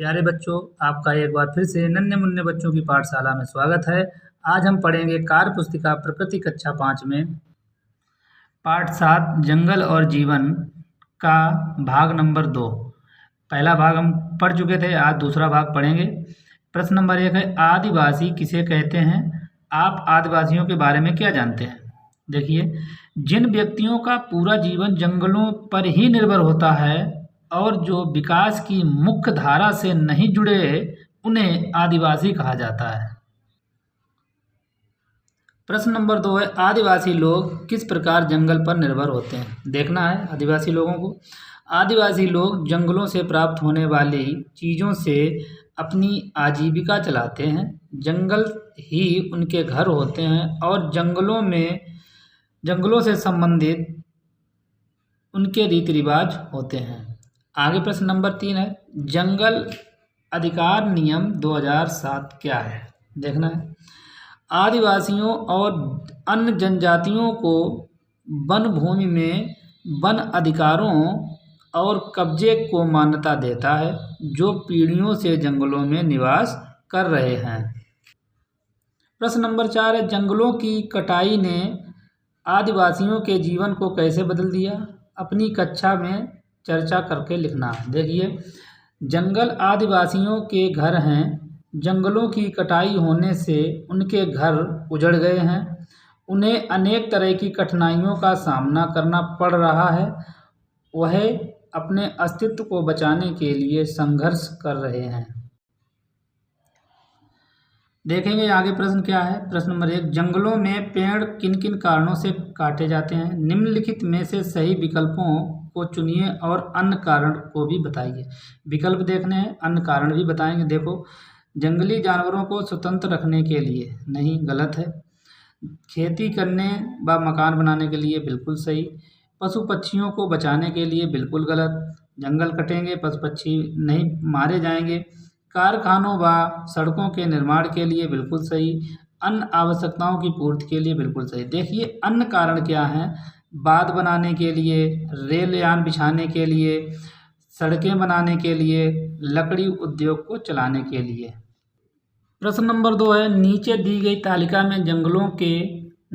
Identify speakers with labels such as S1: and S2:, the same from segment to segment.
S1: प्यारे बच्चों, आपका एक बार फिर से नन्हे मुन्ने बच्चों की पाठशाला में स्वागत है। आज हम पढ़ेंगे कार्य पुस्तिका प्रकृति कक्षा 5 में पाठ 7 जंगल और जीवन का भाग नंबर 2। पहला भाग हम पढ़ चुके थे, आज दूसरा भाग पढ़ेंगे। प्रश्न नंबर 1 है, आदिवासी किसे कहते हैं? आप आदिवासियों के बारे में क्या जानते हैं? देखिए, जिन व्यक्तियों का पूरा जीवन जंगलों पर ही निर्भर होता है और जो विकास की मुख्य धारा से नहीं जुड़े, उन्हें आदिवासी कहा जाता है। प्रश्न नंबर 2 है, आदिवासी लोग किस प्रकार जंगल पर निर्भर होते हैं? देखना है आदिवासी लोगों को। आदिवासी लोग जंगलों से प्राप्त होने वाली चीज़ों से अपनी आजीविका चलाते हैं। जंगल ही उनके घर होते हैं और जंगलों से संबंधित उनके रीति रिवाज होते हैं। आगे प्रश्न नंबर 3 है, जंगल अधिकार नियम 2007 क्या है? देखना है। आदिवासियों और अन्य जनजातियों को वन भूमि में वन अधिकारों और कब्जे को मान्यता देता है, जो पीढ़ियों से जंगलों में निवास कर रहे हैं। प्रश्न नंबर 4 है, जंगलों की कटाई ने आदिवासियों के जीवन को कैसे बदल दिया? अपनी कक्षा में चर्चा करके लिखना है। देखिए, जंगल आदिवासियों के घर हैं। जंगलों की कटाई होने से उनके घर उजड़ गए हैं। उन्हें अनेक तरह की कठिनाइयों का सामना करना पड़ रहा है। वह अपने अस्तित्व को बचाने के लिए संघर्ष कर रहे हैं। देखेंगे आगे प्रश्न क्या है। प्रश्न नंबर 1, जंगलों में पेड़ किन किन कारणों से काटे जाते हैं? निम्नलिखित में से सही विकल्पों को चुनिए और अन्य कारण को भी बताइए। विकल्प देखने हैं, अन्य कारण भी बताएंगे। देखो, जंगली जानवरों को स्वतंत्र रखने के लिए, नहीं, गलत है। खेती करने व मकान बनाने के लिए, बिल्कुल सही। पशु पक्षियों को बचाने के लिए, बिल्कुल गलत। जंगल कटेंगे, पशु पक्षी नहीं मारे जाएंगे। कारखानों व सड़कों के निर्माण के लिए, बिल्कुल सही। अन्य आवश्यकताओं की पूर्ति के लिए, बिल्कुल सही। देखिए, अन्य कारण क्या हैं? बांध बनाने के लिए, रेल यान बिछाने के लिए, सड़कें बनाने के लिए, लकड़ी उद्योग को चलाने के लिए। प्रश्न नंबर 2 है, नीचे दी गई तालिका में जंगलों के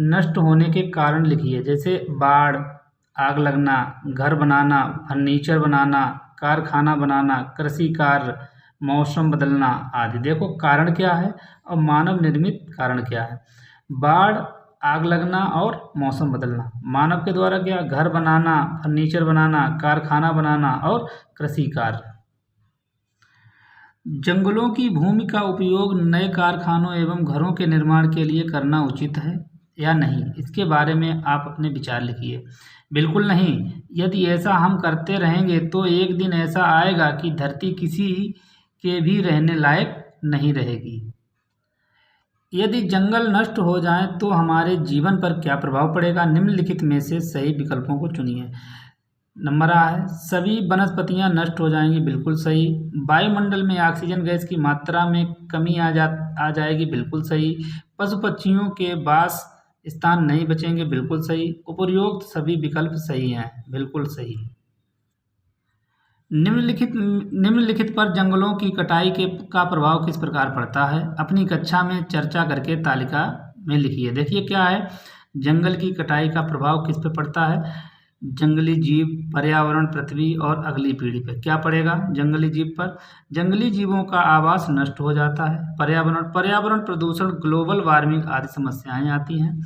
S1: नष्ट होने के कारण लिखिए। जैसे बाढ़, आग लगना, घर बनाना, फर्नीचर बनाना, कारखाना बनाना, कृषि कार्य, मौसम बदलना आदि। देखो, कारण क्या है और मानव निर्मित कारण क्या है? बाढ़, आग लगना और मौसम बदलना। मानव के द्वारा क्या? घर बनाना, फर्नीचर बनाना, कारखाना बनाना और कृषि कार्य। जंगलों की भूमि का उपयोग नए कारखानों एवं घरों के निर्माण के लिए करना उचित है या नहीं? इसके बारे में आप अपने विचार लिखिए। बिल्कुल नहीं। यदि ऐसा हम करते रहेंगे तो एक दिन ऐसा आएगा कि धरती किसी के भी रहने लायक नहीं रहेगी। यदि जंगल नष्ट हो जाएं तो हमारे जीवन पर क्या प्रभाव पड़ेगा? निम्नलिखित में से सही विकल्पों को चुनिए। नंबर आ है, सभी वनस्पतियां नष्ट हो जाएंगी, बिल्कुल सही। वायुमंडल में ऑक्सीजन गैस की मात्रा में कमी आ जाएगी, बिल्कुल सही। पशु पक्षियों के वास स्थान नहीं बचेंगे, बिल्कुल सही। उपर्युक्त सभी विकल्प सही हैं, बिल्कुल सही। निम्नलिखित पर जंगलों की कटाई का प्रभाव किस प्रकार पड़ता है? अपनी कक्षा में चर्चा करके तालिका में लिखिए। देखिए क्या है, जंगल की कटाई का प्रभाव किस पे पड़ता है? जंगली जीव, पर्यावरण, पृथ्वी और अगली पीढ़ी पर। क्या पड़ेगा? जंगली जीव पर। जंगली जीवों का आवास नष्ट हो जाता है। पर्यावरण प्रदूषण, ग्लोबल वार्मिंग आदि समस्याएं आती हैं।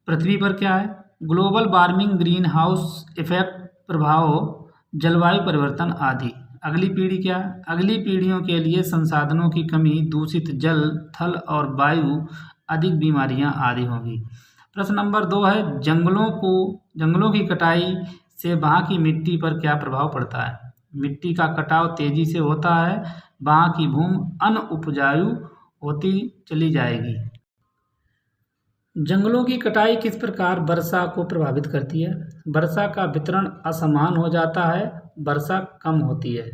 S1: पृथ्वी पर क्या है? Global warming, green house effect प्रभाव, जलवायु परिवर्तन आदि। अगली पीढ़ी क्या है? अगली पीढ़ियों के लिए संसाधनों की कमी, दूषित जल, थल और वायु, अधिक बीमारियां आदि होंगी। प्रश्न नंबर 2 है, जंगलों की कटाई से वहाँ की मिट्टी पर क्या प्रभाव पड़ता है? मिट्टी का कटाव तेजी से होता है, वहाँ की भूमि अनउपजाऊ होती चली जाएगी। जंगलों की कटाई किस प्रकार वर्षा को प्रभावित करती है? वर्षा का वितरण असमान हो जाता है, वर्षा कम होती है।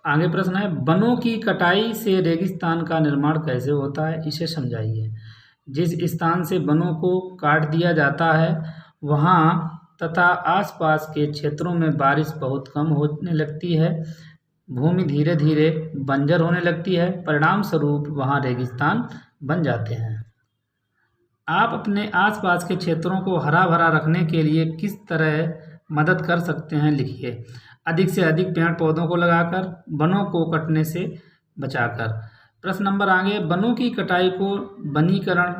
S1: आगे प्रश्न है, वनों की कटाई से रेगिस्तान का निर्माण कैसे होता है? इसे समझाइए। जिस स्थान से वनों को काट दिया जाता है वहाँ तथा आसपास के क्षेत्रों में बारिश बहुत कम होने लगती है। भूमि धीरे धीरे बंजर होने लगती है, परिणाम स्वरूप वहाँ रेगिस्तान बन जाते हैं। आप अपने आसपास के क्षेत्रों को हरा भरा रखने के लिए किस तरह मदद कर सकते हैं, लिखिए। अधिक से अधिक पेड़ पौधों को लगाकर, वनों को कटने से बचाकर। प्रश्न नंबर आगे, वनों की कटाई को वनीकरण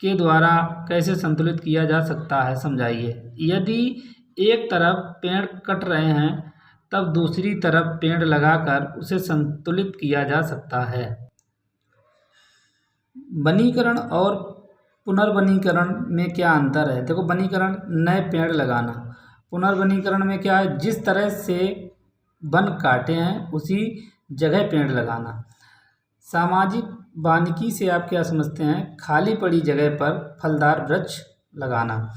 S1: के द्वारा कैसे संतुलित किया जा सकता है, समझाइए। यदि एक तरफ पेड़ कट रहे हैं तब दूसरी तरफ पेड़ लगाकर उसे संतुलित किया जा सकता है। वनीकरण और पुनर्वनीकरण में क्या अंतर है? देखो, वनीकरण नए पेड़ लगाना, पुनर्वनीकरण में क्या है, जिस तरह से वन काटे हैं उसी जगह पेड़ लगाना। सामाजिक वानिकी से आप क्या समझते हैं? खाली पड़ी जगह पर फलदार वृक्ष लगाना।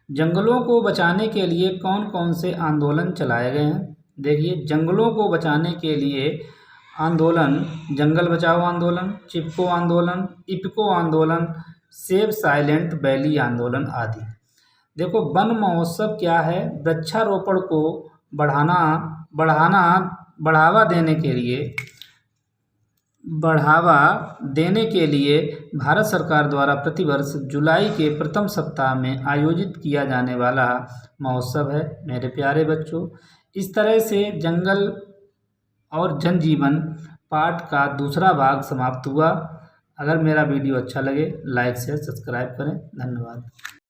S1: जंगलों को बचाने के लिए कौन कौन से आंदोलन चलाए गए हैं? देखिए, जंगलों को बचाने के लिए आंदोलन जंगल बचाओ आंदोलन, चिपको आंदोलन, इपको आंदोलन, सेव साइलेंट वैली आंदोलन आदि। देखो, वन महोत्सव क्या है? वृक्षारोपण को बढ़ावा देने के लिए भारत सरकार द्वारा प्रतिवर्ष जुलाई के प्रथम सप्ताह में आयोजित किया जाने वाला महोत्सव है मेरे प्यारे बच्चों। इस तरह से जंगल और जनजीवन पाठ का दूसरा भाग समाप्त हुआ। अगर मेरा वीडियो अच्छा लगे, लाइक शेयर सब्सक्राइब करें। धन्यवाद।